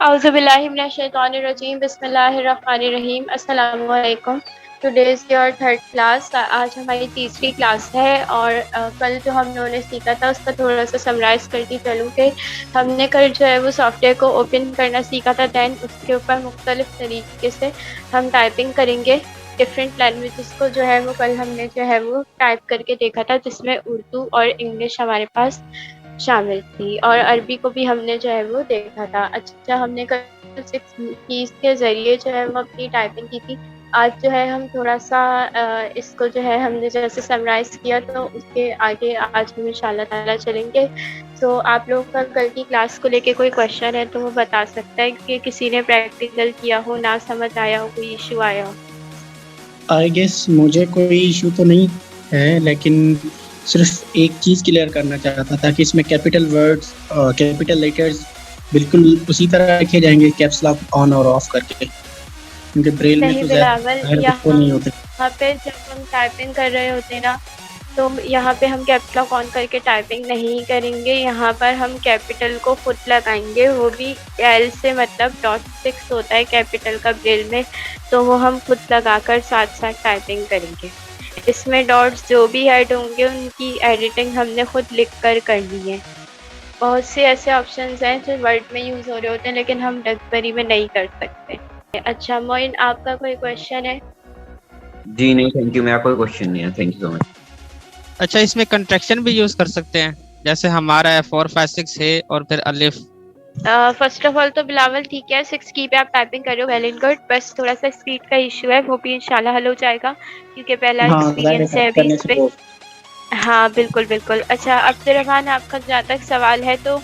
औज़ुबिल्लाहिमिनश्शैतानिर्रजीम बिस्मिल्लाहिर्रहमानिर्रहीम अस्सलामु अलैकुम। Today is your third class. आज हमारी तीसरी क्लास है और कल जो हम लोगों ने सीखा था उसका थोड़ा सा समराइज़ करके चलूँ कि हमने कल जो है वो सॉफ्टवेयर को ओपन करना सीखा था। दैन उसके ऊपर मुख्तलिफ़ तरीके से हम टाइपिंग करेंगे डिफरेंट लैंग्वेजेस को। जो है वो कल हमने जो है वो टाइप करके देखा था, जिसमें उर्दू और इंग्लिश हमारे पास शामिल थी और अरबी को भी हमने जो है वो देखा था। अच्छा, हमने कल 6 कीज़ के ज़रिए जो है वो अपनी टाइपिंग की थी। आज जो है हम थोड़ा-सा इसको जो है हमने जैसे समराइज़ किया तो उसके आगे आज हम इंशाअल्लाह ताला चलेंगे। तो आप लोगों का कल की क्लास को लेके कोई क्वेश्चन है तो वो बता सकता है कि किसी ने प्रैक्टिकल किया हो, ना समझ आया हो, कोई इश्यू आया हो? आई गेस मुझे कोई इशू तो नहीं है, लेकिन सिर्फ एक चीज़ क्लियर करना चाहता था कि इसमें कैपिटल वर्ड्स कैपिटल लेटर्स बिल्कुल उसी तरह लिखे जाएंगे कैप्स लॉक ऑन और ऑफ करके, क्योंकि ब्रेल में नहीं तो बिलावल, ज़ाहिर वो नहीं होते। यहाँ पे जब हम टाइपिंग कर रहे होते ना तो यहाँ पे हम कैप्स लॉक ऑन करके टाइपिंग नहीं करेंगे। यहाँ पर हम कैपिटल को फुट लगाएंगे, वो भी एल से, मतलब .6 होता है कैपिटल का ब्रेल में, तो वो हम फुट लगाकर साथ साथ टाइपिंग करेंगे। इसमें डॉट्स जो भी ऐड होंगे उनकी एडिटिंग हमने खुद लिख कर करनी है। बहुत से ऐसे ऑप्शंस हैं जो वर्ड में यूज़ हो रहे होते हैं लेकिन हम ब्लैकबेरी में नहीं कर सकते। अच्छा मोइन, आपका कोई क्वेश्चन है? जी नहीं, थैंक यू, मेरा कोई क्वेश्चन नहीं है, थैंक यू सो मच। अच्छा, इसमें कंट्रैक्शन भी यूज कर सकते हैं, जैसे हमारा है 4 5 6 है और फिर अलिफ। फर्स्ट ऑफ ऑल तो बिलावल ठीक है, 6 की पे आप टाइपिंग कर रहे हो, वेल एंड गुड। बस थोड़ा सा स्पीड का इशू है, वो भी इंशाल्लाह हल हो जाएगा क्योंकि पहला हाँ, एक्सपीरियंस है अभी इस पे। हाँ बिल्कुल बिल्कुल। अच्छा अब्दुर्रहमान, आपका जहाँ तक सवाल है तो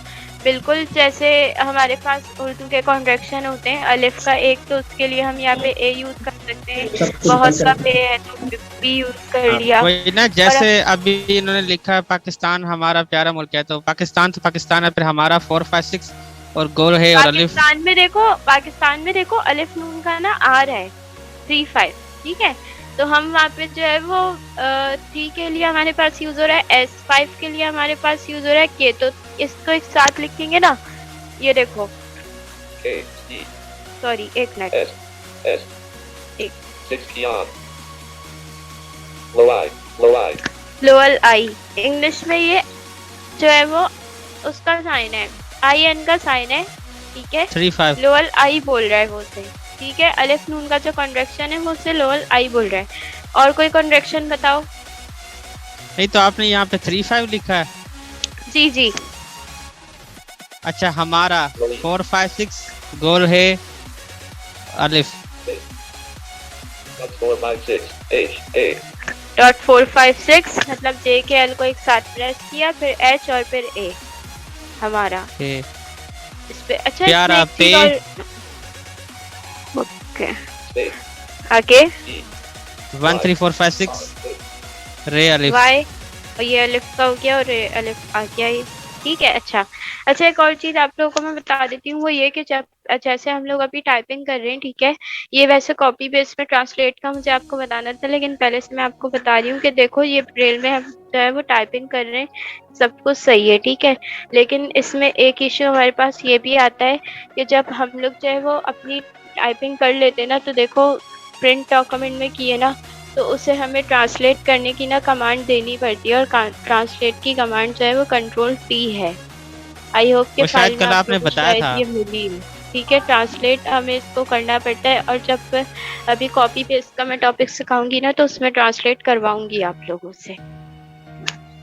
बिल्कुल जैसे हमारे पास उर्दू के कॉन्ट्रैक्शन होते हैं अलिफ का एक, तो उसके लिए हम यहाँ पे ए यूज़ कर सकते हैं, बहुत सा पे है तो बी यूज़ कर लिया। वही ना, जैसे अभी इन्होंने लिखा है पाकिस्तान हमारा प्यारा मुल्क है, तो पाकिस्तान तो पाकिस्तान है, फिर हमारा 4 5 6 और गोल है और अलिफ। पाकिस्तान में देखो अलिफ नून का ना आर है 3 5, ठीक है। तो हम वहाँ पे जो है वो 3 के लिए हमारे पास यूज हो रहा है एस, 5 के लिए हमारे पास यूज हो रहा है के, तो इसको एक साथ लिखेंगे ना, ये देखो सॉरी एक मिनट, लोअर आई इंग्लिश में ये जो है वो उसका साइन है, आई एन का साइन है, ठीक है। 3 5 लोअर आई बोल रहा है वो से, ठीक है। अलिफ नून का जो कॉन्ट्रैक्शन है वो से लोअर आई बोल रहा है। और कोई कॉन्ट्रैक्शन बताओ? नहीं तो आपने यहाँ पे 3 5 लिखा है। जी जी। अच्छा, हमारा 4 5 6 गोल है अलिफ। .456 मतलब जे के एल को एक साथ प्रेस किया, फिर एच और फिर ए हमारा इस पे। अच्छा प्यारा पे ओके, आगे 1 3 4 5 6 रे अलिफ वाई, और ये अलिफ का हो गया और रे अलिफ आ गया ये, ठीक है। अच्छा एक और चीज़ आप लोगों को मैं बता देती हूँ, वो ये कि जब जैसे हम लोग अभी टाइपिंग कर रहे हैं, ठीक है, ये वैसे कॉपी पेस्ट में ट्रांसलेट का मुझे आपको बताना था, लेकिन पहले से मैं आपको बता रही हूँ कि देखो ये ब्रेल में हम जो है वो टाइपिंग कर रहे हैं, सब कुछ सही है, ठीक है। लेकिन इसमें एक इश्यू हमारे पास ये भी आता है कि जब हम लोग जो है वो अपनी टाइपिंग कर लेते हैं ना, तो देखो प्रिंट डॉक्यूमेंट में किए ना, तो उसे हमें ट्रांसलेट करने की ना कमांड देनी पड़ती है, और ट्रांसलेट की कमांड जो है वो Ctrl+T है। आई होप कि फाइल में आपने बताया था, ये मिली, ठीक है। ट्रांसलेट हमें इसको करना पड़ता है, और जब अभी कॉपी पेस्ट का मैं टॉपिक सिखाऊंगी ना तो उसमें ट्रांसलेट करवाऊंगी आप लोगों से,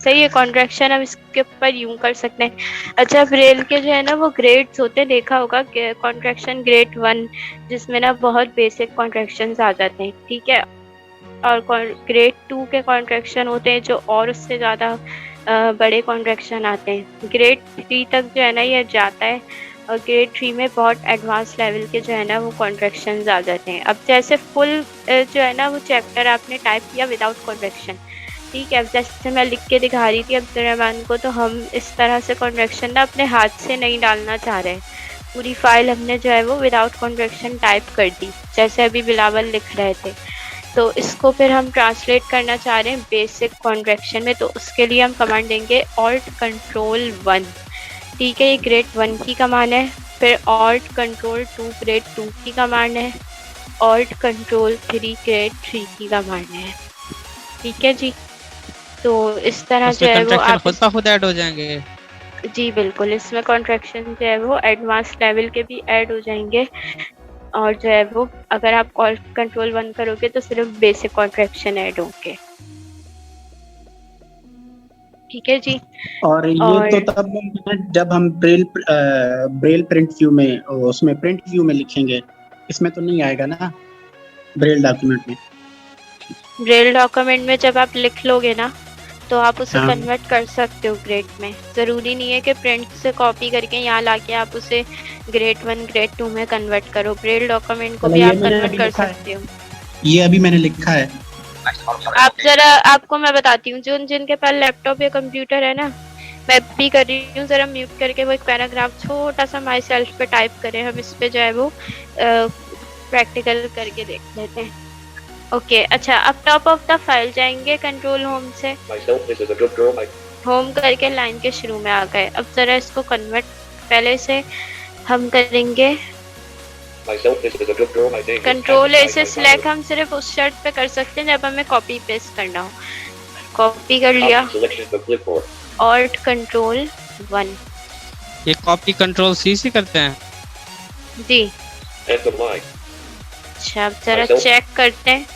सही है। कॉन्ट्रैक्शन हम इसके ऊपर यूं कर सकते हैं। अच्छा, ब्रेल के जो है ना वो ग्रेड्स होते हैं, देखा होगा कॉन्ट्रैक्शन ग्रेड 1 जिसमें ना बहुत बेसिक कॉन्ट्रैक्शंस आ जाते हैं, ठीक है, और ग्रेड 2 के कॉन्ट्रैक्शन होते हैं जो और उससे ज़्यादा बड़े कॉन्ट्रैक्शन आते हैं। ग्रेड 3 तक जो है ना ये जाता है, और ग्रेड 3 में बहुत एडवांस लेवल के जो है ना वो कॉन्ट्रैक्शंस आ जाते हैं। अब जैसे फुल जो है ना वो चैप्टर आपने टाइप किया विदाउट कॉन्ट्रैक्शन, ठीक है। अब जैसे मैं लिख के दिखा रही थी अब्दुर्रहमान को, तो हम इस तरह से कॉन्ट्रैक्शन ना अपने हाथ से नहीं डालना चाह रहे हैं, पूरी फाइल हमने जो है वो विदाउट कॉन्ट्रैक्शन टाइप कर दी, जैसे अभी बिलावल लिख रहे थे। तो इसको फिर हम ट्रांसलेट करना चाह रहे हैं बेसिक कॉन्ट्रैक्शन में, तो उसके लिए हम कमांड देंगे Alt Control 1, ठीक है। ये ग्रेड 1 की कमांड है, फिर ऑल्ट कंट्रोल 2 ग्रेड 2 की कमांड है, ऑल्ट कंट्रोल 3 ग्रेड 3 की कमांड है। ठीक है जी, तो इस तरह जो उसमें है वो कंट्रैक्शन आप खुद ब खुद ऐड हो जाएंगे। जी बिल्कुल, इसमें कॉन्ट्रैक्शन जो है वो एडवांस लेवल के भी ऐड हो जाएंगे, और जो है वो अगर आप ऑल्ट कंट्रोल 1 करोगे तो सिर्फ बेसिक कॉन्ट्रैक्शन ऐड होंगे। ठीक है जी। और ये तो तब मुमकिन है जब हम ब्रेल प्रिंट व्यू में उसमें प्रिंट व्यू में लिखेंगे, इसमें तो नहीं आएगा ना ब्रेल डॉक्यूमेंट में। ब्रेल डॉक्यूमेंट में जब आप लिख लोगे ना तो आप उसे हाँ। कन्वर्ट कर सकते हो ग्रेड में। ज़रूरी नहीं है कि प्रिंट से कॉपी करके यहाँ लाके आप उसे ग्रेड 1 ग्रेड 2 में कन्वर्ट करो, ब्रेल डॉक्यूमेंट को भी आप कन्वर्ट कर सकते हो। ये अभी मैंने लिखा है। आप जरा, आपको मैं बताती हूँ, जिनके पास लैपटॉप या कंप्यूटर है ना, मैं भी कर रही हूँ, जरा म्यूट करके वो एक पैराग्राफ छोटा सा माई सेल्फ पे टाइप करें, हम इस पे जो है वो प्रैक्टिकल करके देख लेते हैं। ओके अच्छा, अब टॉप ऑफ द फाइल जाएंगे कंट्रोल होम से, होम करके लाइन के शुरू में आ गए। अब जरा इसको कन्वर्ट पहले से हम करेंगे, कंट्रोल ए से सिलेक्ट हम सिर्फ उस शर्त पे कर सकते हैं जब हमें कॉपी पेस्ट करना हो। कॉपी कर लिया, ऑल्ट कंट्रोल 1। ये कॉपी कंट्रोल सी से करते हैं जी। अच्छा अब जरा चेक करते हैं,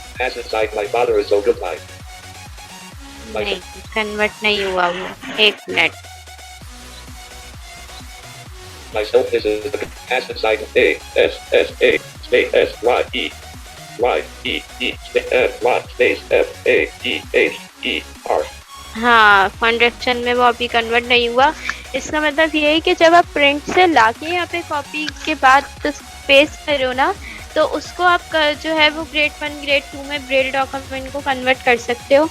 नहीं कन्वर्ट नहीं हुआ वो, एक minute. Myself, this is the S inside A S S A space S Y E F Y space F A E H E R। हाँ, कॉन्ट्रैक्शन में वो अभी कन्वर्ट नहीं हुआ। इसका मतलब ये है कि जब आप प्रिंट से लाके यहाँ पे कॉपी के बाद पेस्ट करो ना, तो उसको आप जो है वो ग्रेड 1 ग्रेड 2 में ब्रेल डॉक्यूमेंट को कन्वर्ट कर सकते हो।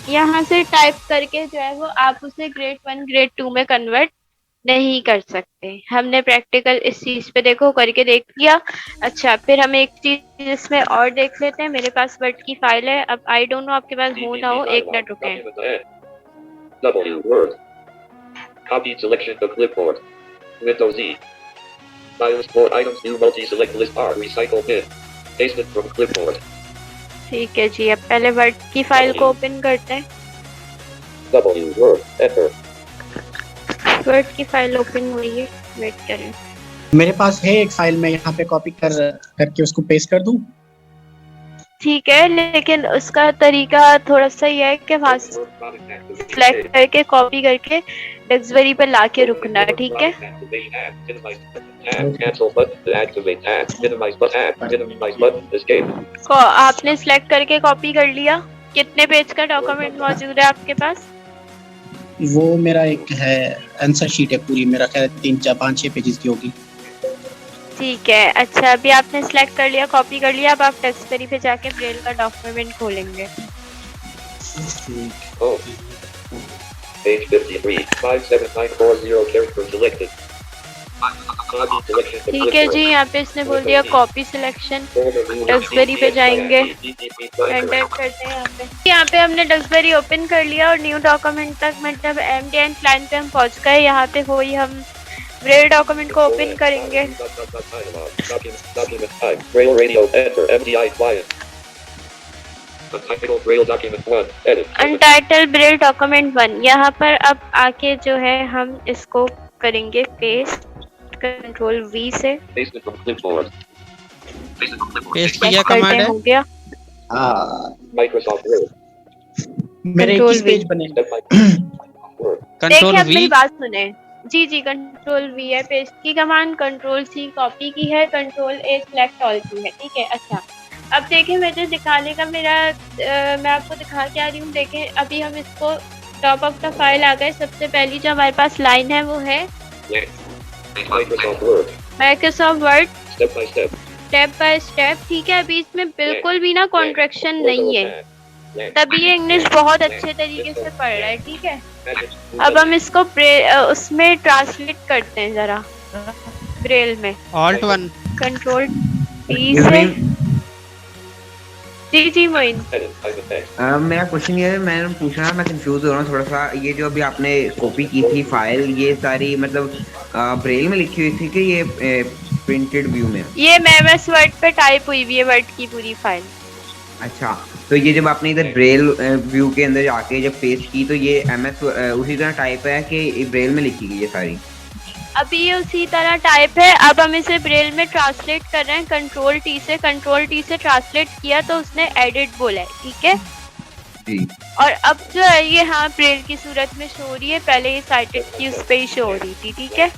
यहाँ से टाइप करके जो है वो आप उसे ग्रेड 1 ग्रेड 2 में कन्वर्ट नहीं कर सकते। हमने प्रैक्टिकल इस चीज पे देखो करके देख लिया। अच्छा फिर हम एक चीज इसमें और देख लेते हैं, मेरे पास वर्ड की फाइल है, अब आई डोंट नो आपके पास हो ना हो, एक मिनट रुकें। W word copy selection to clipboard Windows E files for items new multi select list R recycle bin pasted from clipboard। ठीक है जी, अब पहले वर्ड की फाइल को ओपन करते हैं। W word enter वर्ड की फाइल ओपन हुई है, वेट करें। मेरे पास है एक फाइल, मैं यहाँ पे कॉपी करके उसको पेस्ट कर दूं। ठीक है, लेकिन उसका तरीका थोड़ा सा ये है कि वहाँ सिलेक्ट करके कॉपी करके डेक्सबेरी पे लाके रुकना, ठीक है। cancel button activate add minimize button escape। आपने सिलेक्ट करके कॉपी कर लिया। कितने पेज का डॉक्यूमेंट मौजूद है आपके पास? वो मेरा एक है आंसर शीट है पूरी, मेरा ख्याल 3 4 5 6 पेजेस की होगी। ठीक है, अच्छा अभी आपने सिलेक्ट कर लिया, कॉपी कर लिया, अब आप डेक्सबेरी पे जाके ब्रेल का डॉक्यूमेंट खोलेंगे। Oh. Page 53 57940 character selected। ठीक है जी, यहाँ पे इसने बोल दिया कॉपी सिलेक्शन, डेक्सबेरी पे जाएंगे, एंटर करते हैं। यहाँ पे हमने डेक्सबेरी ओपन कर लिया और न्यू डॉक्यूमेंट तक मतलब एमडी लाइन पे हम पहुँच गए। यहाँ पे वही हम ब्रेल डॉक्यूमेंट को ओपन करेंगे। Braille radio enter MDI client Untitled Braille document 1 edit अनटाइटल Braille document 1, यहाँ पर अब आके जो है हम इसको करेंगे पेस्ट कंट्रोल वी से। pasted from clipboard पेस्ट किया कमांड है। हो गया। Microsoft Word मेरे Control 21 पेज बने। step by Word कंट्रोल देखिए अब मेरी वी, बात सुने जी जी, कंट्रोल वी है पेस्ट की कमांड, कंट्रोल सी कॉपी की है, कंट्रोल ए सिलेक्ट ऑल की है, ठीक है। अच्छा अब देखिए मुझे दिखाने का मैं आपको दिखा के आ रही हूँ। देखें अभी हम इसको टॉप ऑफ द फाइल आ गए। सबसे पहली जो हमारे पास लाइन है वो है Microsoft Word Microsoft word step by step, ठीक है। अभी इसमें बिल्कुल भी ना कॉन्ट्रैक्शन नहीं है, तभी ये इंग्लिश बहुत अच्छे तरीके से पढ़ रहा है, ठीक है। अब हम इसको उसमें ट्रांसलेट करते हैं जरा ब्रेल में। ऑल्ट 1 कंट्रोल टी से जी मोइन। Edit. Type in text. मेरा क्वेश्चन ये है, मैं पूछ रहा, मैं कंफ्यूज हो रहा हूँ थोड़ा सा। ये जो अभी आपने कॉपी की थी फाइल, ये सारी मतलब ब्रेल में लिखी हुई थी कि ये प्रिंटेड व्यू में? ये एमएस वर्ड पे टाइप हुई हुई है वर्ड की पूरी फाइल। अच्छा, तो ये जब आपने इधर ब्रेल व्यू के अंदर जाके जब पेस्ट की, तो ये एमएस उसी तरह टाइप है कि ब्रेल में लिखी गई है सारी? अभी ये उसी तरह टाइप है। अब हम इसे ब्रेल में ट्रांसलेट कर रहे हैं कंट्रोल टी से ट्रांसलेट किया तो उसने एडिट बोला है, ठीक है जी। और अब जो है ये हाँ ब्रेल की सूरत में शो हो रही है, पहले ये साइटेड की उस पे ही शो हो रही थी, ठीक है।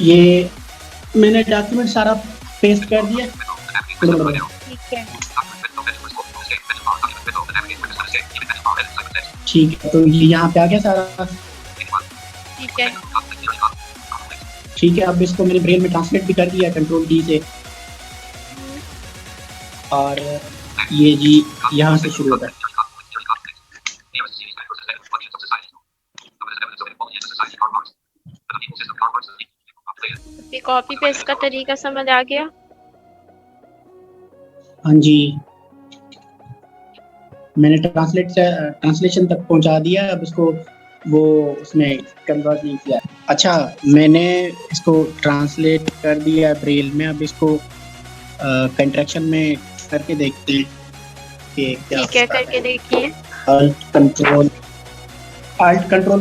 ये मैंने डॉक्यूमेंट सारा पेस्ट कर दिया। ठीक है ठीक है, तो ये यहाँ पे आ गया सारा। ठीक है ठीक है, अब इसको मैंने ब्रेल में ट्रांसलेट भी कर दिया कंट्रोल डी से, और ये जी यहाँ से शुरू होता है। ये कॉपी पेस्ट का तरीका समझ आ गया? हाँ जी, मैंने ट्रांसलेशन तक पहुंचा दिया। अब इसको वो उसमें कन्वर्ट नहीं किया। अच्छा, मैंने इसको ट्रांसलेट कर दिया ब्रेल में। अब इसको कंट्रैक्शन में करके देखते हैं कि क्या। ठीक है, करके देखिए। अल्ट कंट्रोल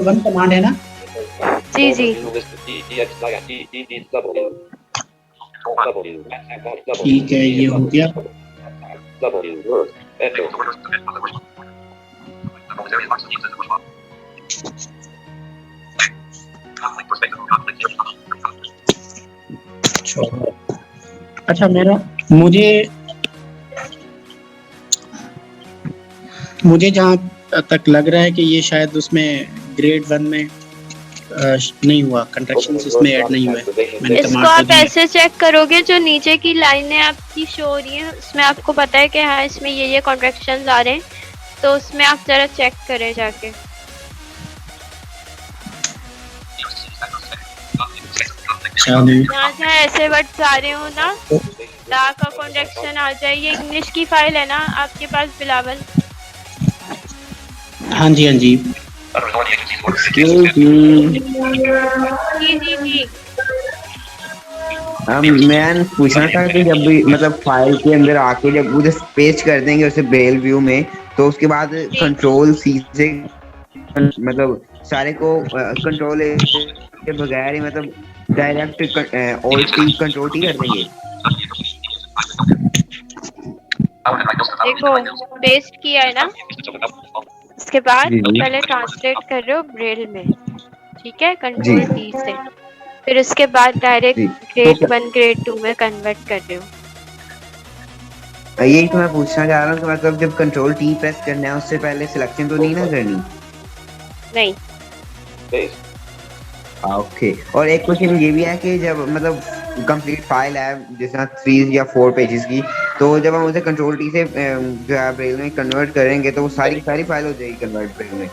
1 कमांड है ना? जी जी ठीक है, ये हो गया। अच्छा, मुझे जहाँ तक लग रहा है कि ये शायद उसमें ग्रेड 1 में नहीं हुआ, कंट्रैक्शंस इसमें ऐड नहीं हुए। मैंने इसको कमांड आप कर दी। ऐसे चेक करोगे, जो नीचे की लाइनें आपकी शो हो रही हैं उसमें आपको पता है कि हाँ इसमें ये कॉन्ट्रैक्शंस आ रहे हैं, तो उसमें आप जरा चेक करें जाके। जहाँ ऐसे वर्ड्स आ रहे हो ना, दा का कॉन्ट्रैक्शन आ जाए। ये इंग्लिश की फाइल है ना आपके पास बिलावल? हाँ जी, हाँ जी। जी जी जी मैं पूछना था कि जब भी मतलब फाइल के अंदर आके जब उसे पेस्ट कर देंगे उसे ब्रेल व्यू में, तो उसके बाद कंट्रोल सी से मतलब सारे को कंट्रोल के बगैर ही मतलब direct alt T control T कर देंगे? देखो, पेस्ट किया है ना, उसके बाद पहले ट्रांसलेट कर रहे हो ब्रेल में, ठीक है, कंट्रोल टी से। फिर उसके बाद डायरेक्ट ग्रेड 1 ग्रेड 2 में कन्वर्ट कर रहे हो। यही तो मैं पूछना चाह रहा हूँ कि मतलब जब कंट्रोल टी प्रेस करना है उससे पहले सिलेक्शन तो नहीं ना करनी? नहीं। ओके। और एक क्वेश्चन ये भी है कि जब मतलब कंप्लीट फाइल है जैसे 3 या 4 पेजेस की, तो जब हम उसे कंट्रोल टी से जो है ब्रेल में कन्वर्ट करेंगे तो वो सारी फाइल हो जाएगी कन्वर्ट ब्रेल में?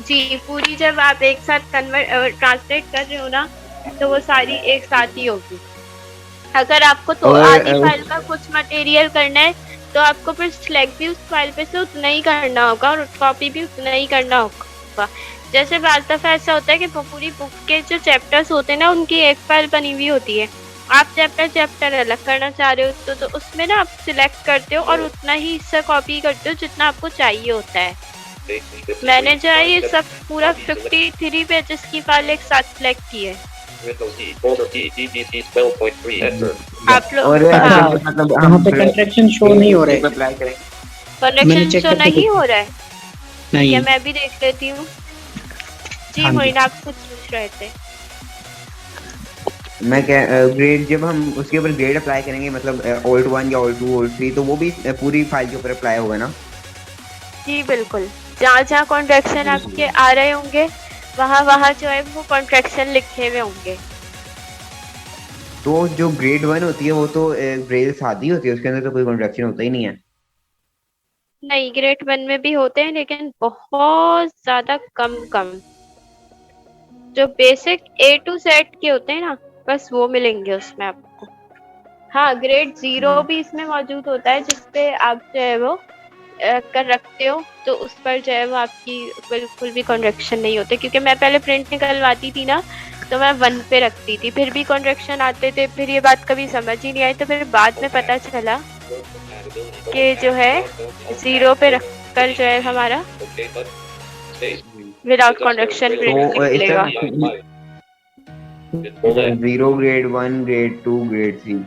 जी, पूरी जब आप एक साथ ट्रांसलेट कर रहे हो ना, तो वो सारी एक साथ ही होगी। अगर आपको तो आधी फाइल का कुछ मटेरियल करना है तो आपको फिर सिलेक्ट भी उस फाइल पे से उतना ही करना होगा और कॉपी भी उतना ही करना होगा। जैसे बाज़ दफ़ा ऐसा होता है कि पूरी बुक के जो चैप्टर्स होते हैं ना, उनकी एक फाइल बनी हुई होती है। आप चैप्टर अलग करना चाह रहे हो तो उसमें ना आप सिलेक्ट करते हो और उतना ही हिस्सा कॉपी करते हो जितना आपको चाहिए होता है। मैंने जो है ये सब पूरा 53 पेजेस की फाइल एक साथ सिलेक्ट की है। आप लोग मतलब यहाँ पे कंट्रैक्शन शो नहीं हो रहे। कनेक्शन शो नहीं हो रहा है? नहीं। क्या मैं भी देख लेती हूँ। जी मोइन, आप कुछ पूछ रहे थे? मैं क्या ग्रेड जब हम उसके ऊपर ग्रेड अप्लाई करेंगे मतलब ऑल्ट 1 या ऑल्ट 2 ऑल्ट 3, तो वो भी पूरी फाइल के ऊपर अप्लाई होगा ना? जी बिल्कुल, जहाँ कॉन्ट्रैक्शन आपके आ रहे होंगे वहाँ जो है वो कॉन्ट्रैक्शन लिखे हुए होंगे। तो जो ग्रेड 1 होती है वो तो ब्रेल सादी होती है, उसके अंदर तो कोई कॉन्ट्रैक्शन होता ही नहीं है? नहीं, ग्रेड 1 में भी होते हैं लेकिन बहुत ज्यादा कम। जो बेसिक A to Z के होते हैं ना, बस वो मिलेंगे उसमें आपको। हाँ, ग्रेड 0 भी इसमें मौजूद होता है, जिसपे आप जो है वो कर रखते हो, तो उस पर जो है वो आपकी बिल्कुल भी कॉन्ट्रैक्शन नहीं होते, क्योंकि मैं पहले प्रिंट निकलवाती थी ना, तो मैं 1 पे रखती थी, फिर भी कॉन्ट्रैक्शन आते थे, फिर ये बात कभी समझ ही नहीं आई, तो फिर बाद में पता चला कि जो है 0 पे रखकर जो है हमारा विदाउट कॉन्ट्रैक्शन प्रिंट तो निकलेगा। Zero, grade 1, grade 2, grade 3।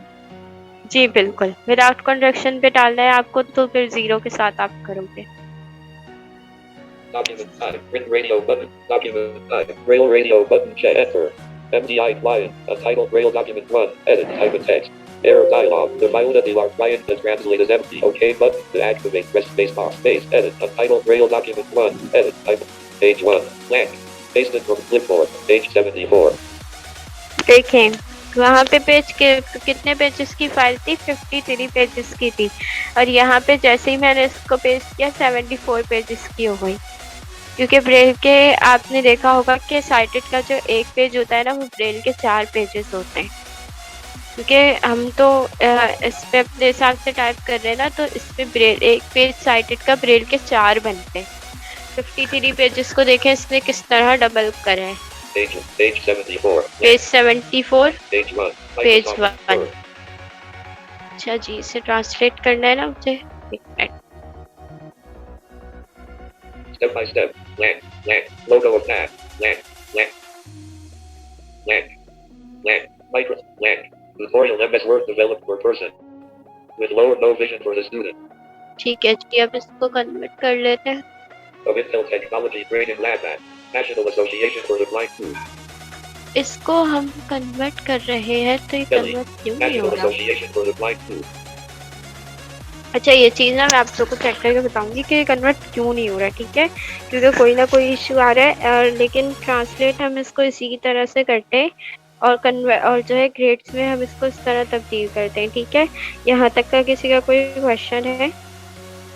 जी बिल्कुल, विदाउट कॉन्ट्रैक्शन पे डालना है आपको, तो फिर 0 के साथ आप करोगे। Document type. Print radio button. Document type. Braille radio button. Check enter. MDI client. Untitled Braille document 1. Edit. Type of text. Error dialog. The Biolab client to translate is empty. OK button to activate. Press spacebar. Space. Edit. Untitled Braille document 1. Edit. Type. Page 1. Blank. Pasted from clipboard. Page 74. देखें वहाँ पे page के कितने pages की file थी, 53 pages की थी, और यहाँ पे जैसे ही मैंने इसको पेस्ट किया 74 पेजेस की हो गई, क्योंकि ब्रेल के आपने देखा होगा कि साइटेड का जो एक पेज होता है ना, वो ब्रेल के 4 पेजेस होते हैं, क्योंकि हम तो इस पे अपने हिसाब से टाइप कर रहे हैं ना, तो इस पे ब्रेल एक पेज साइटेड का ब्रेल के 4 बनते हैं। 53 पेजेस को देखें इसने किस तरह डबल करा है। Page 74. Page 74, Page 1. Page Microsoft 1। Word. अच्छा जी, इसे ट्रांसलेट करना है ना मुझे, एक minute. Step by step. Blank. Blank. Logo of tab. Blank. Blank. Blank. Blank. Micro. Blank. Tutorial MS Word developed for person with low or no vision for the student. ठीक है जी, अब इसको कन्वर्ट कर लेते हैं। Of Intel Technology Training Lab at National Association for the Blind 2. इसको हम convert कर रहे हैं, तो ये कन्वर्ट क्यों नहीं हो National रहा? Association for the Blind 2. अच्छा, ये चीज़ ना मैं आप लोगों को चेक करके बताऊंगी कि कन्वर्ट क्यों नहीं हो रहा, ठीक है, क्योंकि कोई ना कोई इशू आ रहा है, लेकिन ट्रांसलेट हम इसको इसी की तरह से करते हैं, और कन्वर्ट और जो है ग्रेड्स में हम इसको इस तरह तब्दील करते हैं, ठीक है। यहाँ तक का किसी का कोई क्वेश्चन है?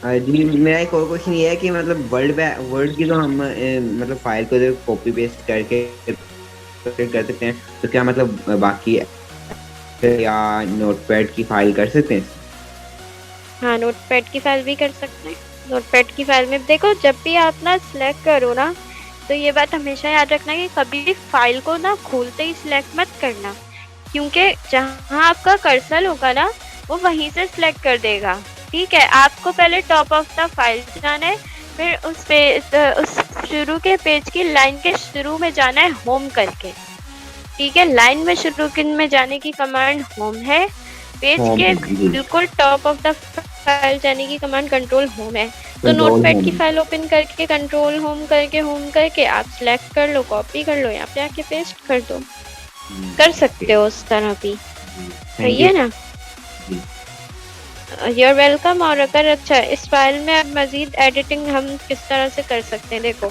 जी मेरा एक और क्वेश्चन ये है कि मतलब वर्ड की तो हम मतलब फाइल को इधर कॉपी पेस्ट करके कर सकते हैं, तो क्या मतलब बाकी या नोटपैड की फाइल कर सकते हैं? हाँ, नोटपैड की फाइल भी कर सकते हैं। नोटपैड की फाइल में देखो, जब भी आप ना सिलेक्ट करो ना, तो ये बात हमेशा याद रखना कि कभी भी फाइल को ना खोलते ही सिलेक्ट मत करना, क्योंकि जहाँ आपका कर्सर होगा ना, वो वहीं से सिलेक्ट कर देगा, ठीक है। आपको पहले टॉप ऑफ द फाइल जाना है, फिर उस शुरू के पेज की लाइन के शुरू में जाना है होम करके, ठीक है। लाइन में शुरू में जाने की कमांड होम है, पेज के बिल्कुल टॉप ऑफ द फाइल जाने की कमांड कंट्रोल होम है। तो नोटपैड की फाइल ओपन करके कंट्रोल होम करके आप सिलेक्ट कर लो, कॉपी कर लो, यहाँ पे आके पेस्ट कर दो, कर सकते हो उस तरह भी, सही है ना? You're welcome। और अगर अच्छा इस फाइल में अब मज़ीद एडिटिंग हम किस तरह से कर सकते हैं, देखो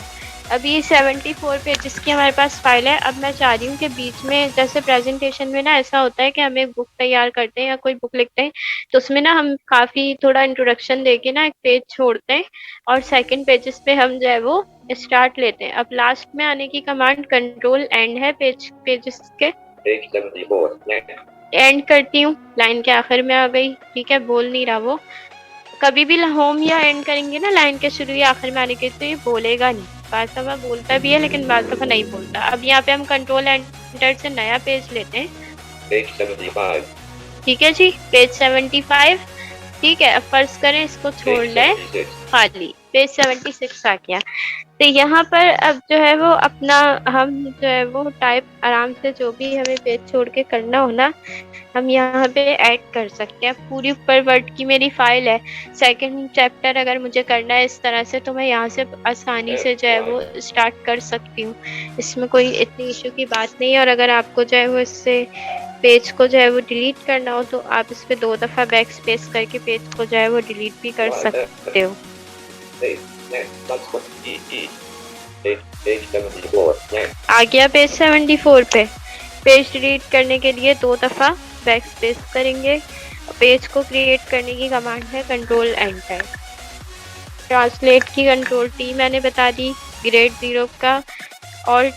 अभी 74 पेजेस की हमारे पास फाइल है। अब मैं चाह रही हूँ कि बीच में जैसे प्रेजेंटेशन में ना ऐसा होता है कि हम एक बुक तैयार करते हैं या कोई बुक लिखते हैं, तो उसमें ना हम काफ़ी थोड़ा इंट्रोडक्शन देके ना एक पेज छोड़ते हैं, और सेकंड पेजेस पे हम जो है वो स्टार्ट लेते हैं। अब लास्ट में आने की कमांड कंट्रोल एंड है पेजेस के। Page 74. Blank. एंड करती हूँ, लाइन के आखिर में आ गई, ठीक है, बोल नहीं रहा वो। कभी भी होम या एंड करेंगे ना लाइन के शुरू या आखिर में आने के, तो ये बोलेगा नहीं, बात दफा बोलता भी है लेकिन बात दफा नहीं बोलता। अब यहाँ पे हम कंट्रोल एंटर से नया पेज लेते हैं, Page 75. ठीक है जी, पेज 75, ठीक है। अब फर्ज करें इसको छोड़ Page लें 76. खाली, पेज 76 आ गया। तो यहाँ पर अब जो है वो अपना हम जो है वो टाइप आराम से जो भी हमें पेज छोड़ के करना हो ना, हम यहाँ पे ऐड कर सकते हैं। पूरी ऊपर वर्ड की मेरी फाइल है, सेकंड चैप्टर अगर मुझे करना है इस तरह से, तो मैं यहाँ से आसानी से जो है वो स्टार्ट कर सकती हूँ, इसमें कोई इतनी इशू की बात नहीं है। और अगर आपको जो है वो इससे पेज को जो है वो डिलीट करना हो, तो आप इस पे 2 दफ़ा बैक स्पेस करके पेज को जो है वो डिलीट भी कर सकते हो। Page. Blank. That's what E. Page 74. Blank. आ गया पेज 74 पे। पेज डिलीट करने के लिए 2 दफ़ा बैक स्पेस करेंगे। पेज को क्रिएट करने की कमांड है कंट्रोल एंटर। ट्रांसलेट की कंट्रोल टी मैंने बता दी, ग्रेड 0 का और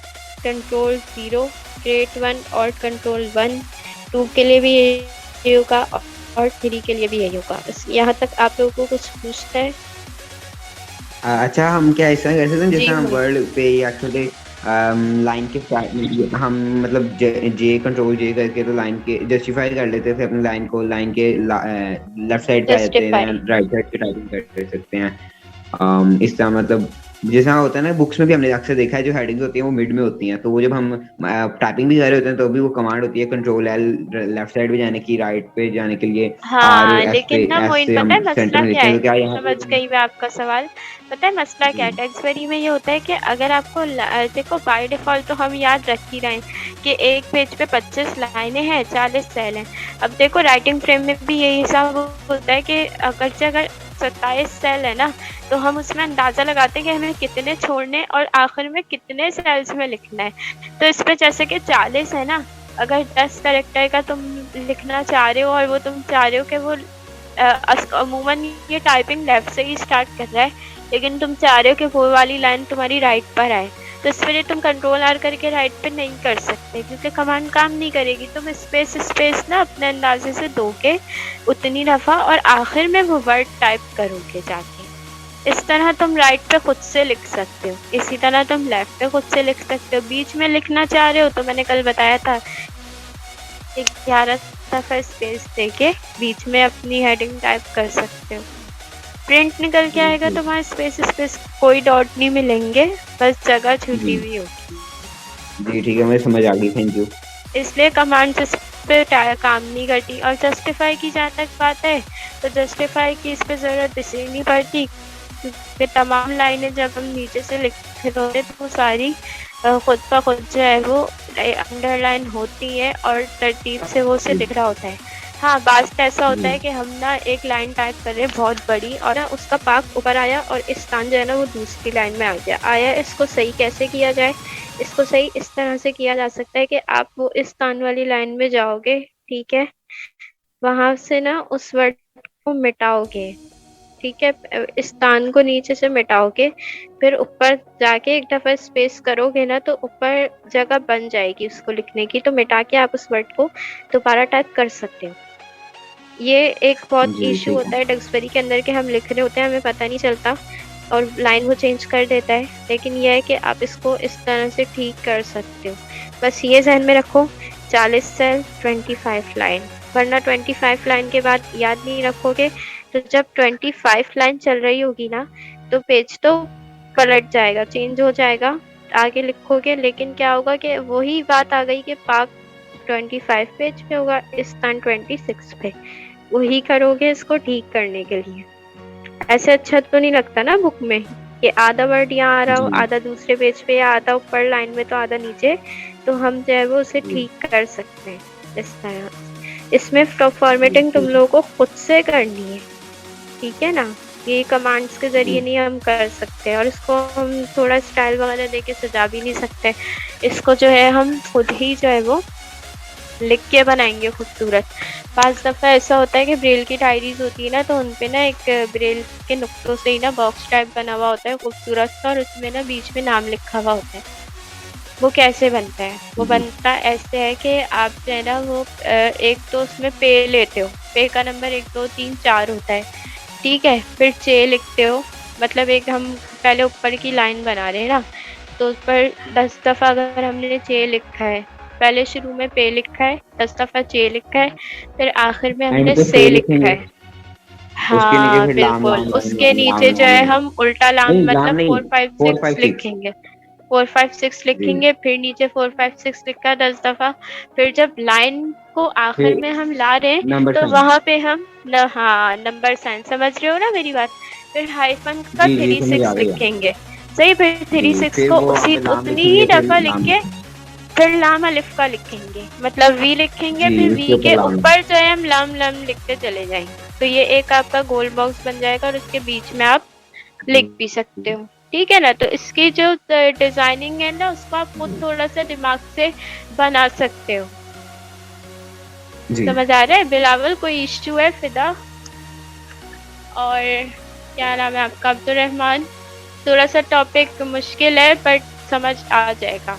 कंट्रोल 0, ग्रेड 1 और कंट्रोल 1, 2 के लिए भी यही होगा और 3 के लिए भी यही होगा। बस यहाँ तक आप लोगों को कुछ पूछना है? अच्छा, हम क्या ऐसा कर सकते हैं जी जैसे हम बोलिए। वर्ड पे या छोटे लाइन के स्टार्ट में हम मतलब जे कंट्रोल जे करके तो लाइन के जस्टिफाई कर लेते थे अपनी लाइन को, लाइन के लेफ्ट साइड पे आ जाते हैं, जस्टिफाई। राइट साइड पे टाइपिंग कर सकते हैं। इस तरह मतलब जैसा होता है ना, बुक्स में भी हमने अक्सर देखा है जो हेडिंग्स होती हैं वो मिड में होती हैं, तो वो जब हम टाइपिंग भी कर रहे होते हैं तो भी वो कमांड होती है कंट्रोल एल, लेफ्ट साइड पे जाने की, राइट पे जाने के लिए आर हाँ, एस पे, लेकिन ना एस मोइन से पता हम है सेंटर मसला में क्या लिखते हैं, है? तो क्या यहाँ पे समझ गई मैं आपका सवाल। पता है मसला क्या है? जी टेक्स्ट-वेरी में ये होता है कि अगर आपको देखो बाय डिफ़ॉल्ट तो हम याद रख ही रहे हैं कि एक पेज पे 25 लाइनें हैं, 40 सेल हैं। अब देखो राइटिंग फ्रेम में भी यही हिसाब होता है कि अगर 27 सेल है ना, तो हम उसमें अंदाज़ा लगाते हैं कि हमें कितने छोड़ने और आखिर में कितने सेल्स में लिखना है। तो इस पे जैसे कि 40 है ना, अगर 10 कैरेक्टर का तुम लिखना चाह रहे हो और वो तुम चाह रहे हो कि वो अमूमन ये टाइपिंग लेफ्ट से ही स्टार्ट कर रहा है, लेकिन तुम चाह रहे हो कि वो वाली लाइन तुम्हारी राइट पर आए, तो इस वजह तुम कंट्रोल आर करके राइट पे नहीं कर सकते क्योंकि कमांड काम नहीं करेगी। तुम स्पेस ना अपने अंदाजे से दोगे उतनी दफ़ा और आखिर में वो वर्ड टाइप करोगे जाके। इस तरह तुम राइट पे खुद से लिख सकते हो, इसी तरह तुम लेफ्ट पे खुद से लिख सकते हो। बीच में लिखना चाह रहे हो तो मैंने कल बताया था 11 दफ़ा स्पेस देके बीच में अपनी हेडिंग टाइप कर सकते हो। प्रिंट निकल के आएगा तुम्हारा स्पेस कोई डॉट नहीं मिलेंगे, बस जगह छूटी हुई होगी। जी ठीक है, मुझे समझ आ गई, थैंक यू। इसलिए कमांड इस पे काम नहीं करती। और जस्टिफाई की जहाँ तक बात है तो जस्टिफाई की इस पे ज़रूरत इसलिए नहीं पड़ती क्योंकि तमाम लाइनें जब हम नीचे से लिख रहे होते हैं तो वो सारी खुद ब खुद जो है वो अंडरलाइन होती है और तरतीब से वो उसे दिख रहा होता है। हाँ, बात ऐसा होता है कि हम ना एक लाइन टाइप कर रहे हैं बहुत बड़ी और ना उसका पाक ऊपर आया और इस स्थान जो है ना वो दूसरी लाइन में आ गया। इसको सही कैसे किया जाए? इसको सही इस तरह से किया जा सकता है कि आप वो इस स्थान वाली लाइन में जाओगे, ठीक है? वहाँ से ना उस वर्ड को मिटाओगे, ठीक है? इस स्थान को नीचे से मिटाओगे, फिर ऊपर जाके एक दफ़ा स्पेस करोगे ना तो ऊपर जगह बन जाएगी उसको लिखने की, तो मिटा के आप उस वर्ड को दोबारा टाइप कर सकते हो। ये एक बहुत जी इशू ठीक होता है टेक्स्ट-वेरी के अंदर कि हम लिख रहे होते हैं, हमें पता नहीं चलता और लाइन वो चेंज कर देता है, लेकिन ये है कि आप इसको इस तरह से ठीक कर सकते हो। बस ये ज़हन में रखो 40 सेल 25 लाइन, वरना 25 लाइन के बाद याद नहीं रखोगे तो जब 25 लाइन चल रही होगी ना तो पेज तो पलट जाएगा, चेंज हो जाएगा, आगे लिखोगे लेकिन क्या होगा कि वही बात आ गई कि पाक 25 पेज पे होगा, इस स्थान 26 पे। वही करोगे इसको ठीक करने के लिए। ऐसे अच्छा तो नहीं लगता ना बुक में कि आधा वर्ड यहाँ आ रहा हो, जी आधा दूसरे पेज पे या आधा ऊपर लाइन में तो आधा नीचे, तो हम जो है वो उसे ठीक कर सकते हैं इस तरह। इसमें फॉर्मेटिंग तुम लोगों को खुद से करनी है, ठीक है ना? ये कमांड्स के ज़रिए नहीं हम कर सकते और इसको हम थोड़ा स्टाइल वगैरह देके सजा भी नहीं सकते। इसको जो है हम खुद ही जो है वो लिख के बनाएंगे खूबसूरत। पाँच दफ़ा ऐसा होता है कि ब्रेल की डायरीज़ होती है ना तो उन पे ना एक ब्रेल के नुक्तों से ही ना बॉक्स टाइप बना हुआ होता है खूबसूरत सा और उसमें ना बीच में नाम लिखा हुआ होता है। वो कैसे बनता है? वो बनता ऐसे है कि आप जो है ना वो एक तो उसमें पे लेते हो, पे का नंबर 1, 2, 3, 4 होता है, ठीक है? फिर चे लिखते हो, मतलब एक हम पहले ऊपर की लाइन बना रहे हैं ना, तो उस पर 10 दफ़ा अगर हमने चे लिखा है, पहले शुरू में पे लिखा है, 10 दफ़ा चे लिखा है, फिर आखिर में एंड हमने पे से से लिखा लिखेंगे, है। उसके नीचे हाँ, फिर लाम बिल्कुल। लाम लाम उसके लाम नीचे लाम जो लाम है लाम। हम उल्टा लाम नहीं लाम मतलब नहीं, 4, 5, 4 6 5 6 लिखेंगे। 4, 5, 6 जी, लिखेंगे, फिर नीचे 4, 5, 6 लिखा है 10 दफ़ा। फिर जब लाइन को आखिर फिर में हम ला रहे हैं, नंबर तो साइन। वहाँ पे हम हाँ, नंबर साइन समझ रहे हो ना मेरी बात? फिर हाइफ़न का जी जी, समझ आ 36 गई है। लिखेंगे। सही, फिर जी 36 फिर को वो वहाँ उसी पे लाम उतनी ही लिखेंगे, फिर दफ़ा लिख लाम के लिखेंगे। फिर लाम अलिफ का लिखेंगे, मतलब वी लिखेंगे, जी फिर उसके वी ऊपर के लाम। ऊपर जो है हम लाम लाम लिखते चले जाएंगे। तो ये एक आपका गोल बॉक्स बन जाएगा और उसके बीच में आप लिख भी सकते हो, ठीक है ना? तो इसकी जो डिजाइनिंग है ना उसको आप खुद थोड़ा सा दिमाग से बना सकते हो। जी समझ आ रहा है बिलावल? कोई इश्यू है फिदा? और क्या नाम है आपका? अब्दुल रहमान। थोड़ा सा टॉपिक मुश्किल है बट समझ आ जाएगा।